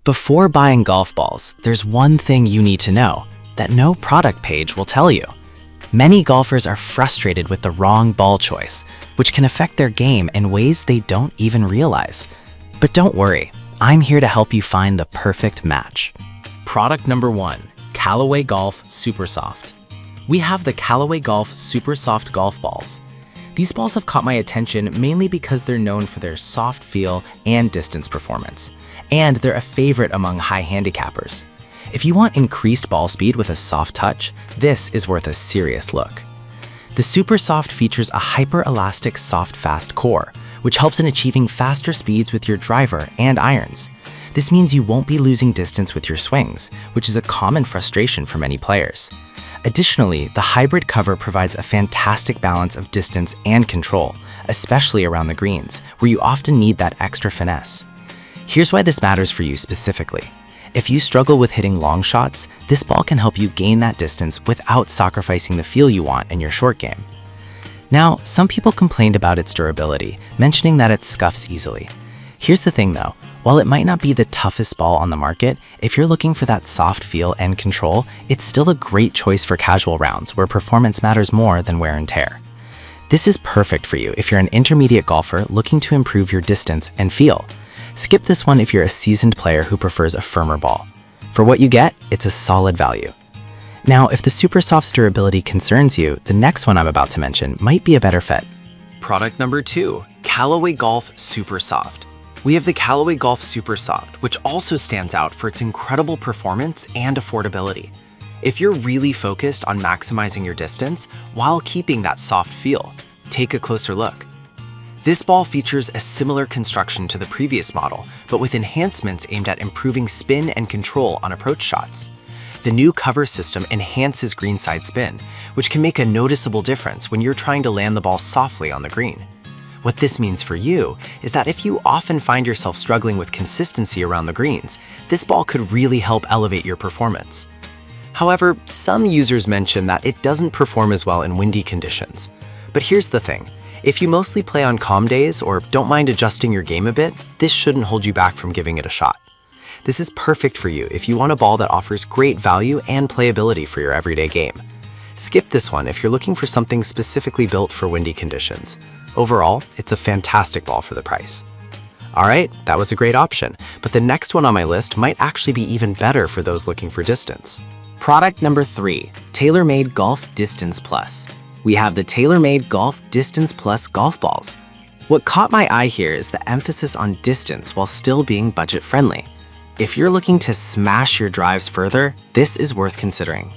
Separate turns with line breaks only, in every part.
Before buying golf balls, there's one thing you need to know that no product page will tell you. Many golfers are frustrated with the wrong ball choice, which can affect their game in ways they don't even realize. But don't worry, I'm here to help you find the perfect match. Product number 1, Callaway Golf Super Soft. We have the Callaway Golf Super Soft golf balls. These balls have caught my attention mainly because they're known for their soft feel and distance performance, and they're a favorite among high handicappers. If you want increased ball speed with a soft touch, this is worth a serious look. The Super Soft features a hyper-elastic soft fast core, which helps in achieving faster speeds with your driver and irons. This means you won't be losing distance with your swings, which is a common frustration for many players. Additionally, the hybrid cover provides a fantastic balance of distance and control, especially around the greens, where you often need that extra finesse. Here's why this matters for you specifically. If you struggle with hitting long shots, this ball can help you gain that distance without sacrificing the feel you want in your short game. Now, some people complained about its durability, mentioning that it scuffs easily. Here's the thing though, while it might not be the toughest ball on the market, if you're looking for that soft feel and control, it's still a great choice for casual rounds where performance matters more than wear and tear. This is perfect for you if you're an intermediate golfer looking to improve your distance and feel. Skip this one if you're a seasoned player who prefers a firmer ball. For what you get, it's a solid value. Now, if the Super Soft's durability concerns you, the next one I'm about to mention might be a better fit. Product number 2, Callaway Golf Super Soft. We have the Callaway Golf Super Soft, which also stands out for its incredible performance and affordability. If you're really focused on maximizing your distance while keeping that soft feel, take a closer look. This ball features a similar construction to the previous model, but with enhancements aimed at improving spin and control on approach shots. The new cover system enhances greenside spin, which can make a noticeable difference when you're trying to land the ball softly on the green. What this means for you is that if you often find yourself struggling with consistency around the greens, this ball could really help elevate your performance. However, some users mention that it doesn't perform as well in windy conditions. But here's the thing, if you mostly play on calm days or don't mind adjusting your game a bit, this shouldn't hold you back from giving it a shot. This is perfect for you if you want a ball that offers great value and playability for your everyday game. Skip this one if you're looking for something specifically built for windy conditions. Overall, it's a fantastic ball for the price. Alright, that was a great option, but the next one on my list might actually be even better for those looking for distance. Product number 3, TaylorMade Golf Distance Plus. We have the TaylorMade Golf Distance Plus golf balls. What caught my eye here is the emphasis on distance while still being budget-friendly. If you're looking to smash your drives further, this is worth considering.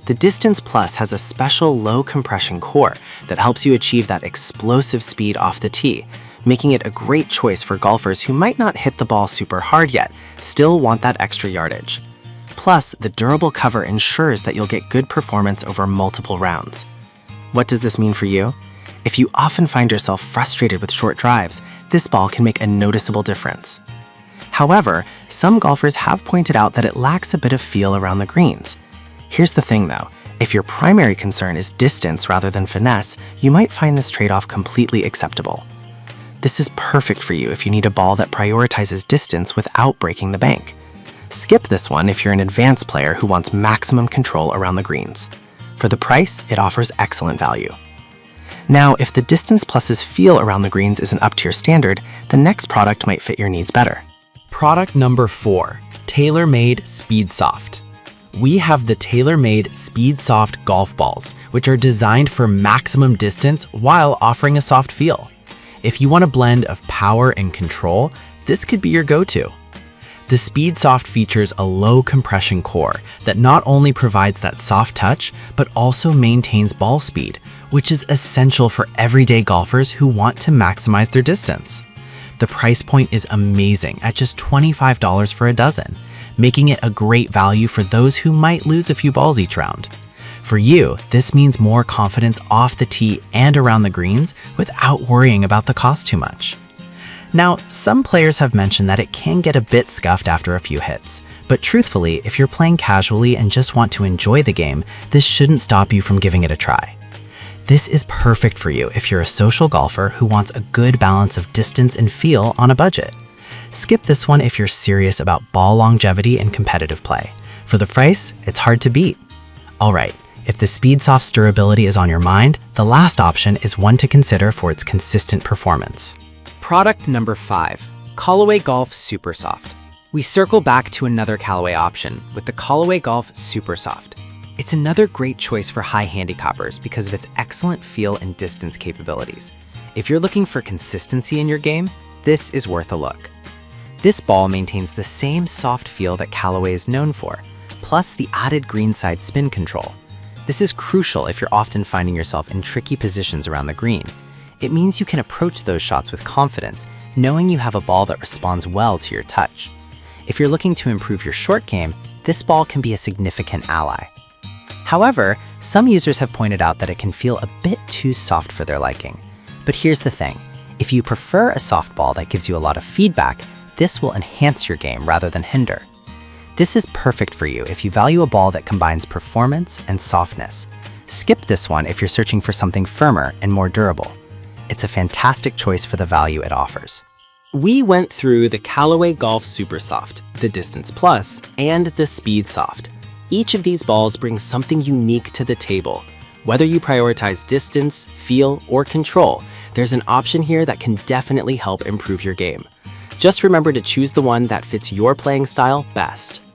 The Distance Plus has a special low compression core that helps you achieve that explosive speed off the tee, making it a great choice for golfers who might not hit the ball super hard yet, still want that extra yardage. Plus, the durable cover ensures that you'll get good performance over multiple rounds. What does this mean for you? If you often find yourself frustrated with short drives, this ball can make a noticeable difference. However, some golfers have pointed out that it lacks a bit of feel around the greens. Here's the thing though, if your primary concern is distance rather than finesse, you might find this trade-off completely acceptable. This is perfect for you if you need a ball that prioritizes distance without breaking the bank. Skip this one if you're an advanced player who wants maximum control around the greens. For the price, it offers excellent value. Now, if the Distance Plus's feel around the greens isn't up to your standard, the next product might fit your needs better. Product number 4, TaylorMade Speed Soft. We have the TaylorMade Speed Soft golf balls, which are designed for maximum distance while offering a soft feel. If you want a blend of power and control, this could be your go-to. The Speed Soft features a low compression core that not only provides that soft touch, but also maintains ball speed, which is essential for everyday golfers who want to maximize their distance. The price point is amazing at just $25 for a dozen, making it a great value for those who might lose a few balls each round. For you, this means more confidence off the tee and around the greens without worrying about the cost too much. Now, some players have mentioned that it can get a bit scuffed after a few hits, but truthfully, if you're playing casually and just want to enjoy the game, this shouldn't stop you from giving it a try. This is perfect for you if you're a social golfer who wants a good balance of distance and feel on a budget. Skip this one if you're serious about ball longevity and competitive play. For the price, it's hard to beat. Alright, if the Speedsoft's durability is on your mind, the last option is one to consider for its consistent performance.
Product number 5, Callaway Golf Super Soft. We circle back to another Callaway option with the Callaway Golf Super Soft. It's another great choice for high handicappers because of its excellent feel and distance capabilities. If you're looking for consistency in your game, this is worth a look. This ball maintains the same soft feel that Callaway is known for, plus the added greenside spin control. This is crucial if you're often finding yourself in tricky positions around the green. It means you can approach those shots with confidence, knowing you have a ball that responds well to your touch. If you're looking to improve your short game, this ball can be a significant ally. However, some users have pointed out that it can feel a bit too soft for their liking. But here's the thing, if you prefer a soft ball that gives you a lot of feedback, this will enhance your game rather than hinder. This is perfect for you if you value a ball that combines performance and softness. Skip this one if you're searching for something firmer and more durable. It's a fantastic choice for the value it offers.
We went through the Callaway Golf Super Soft, the Distance Plus, and the Speed Soft. Each of these balls brings something unique to the table. Whether you prioritize distance, feel, or control, there's an option here that can definitely help improve your game. Just remember to choose the one that fits your playing style best.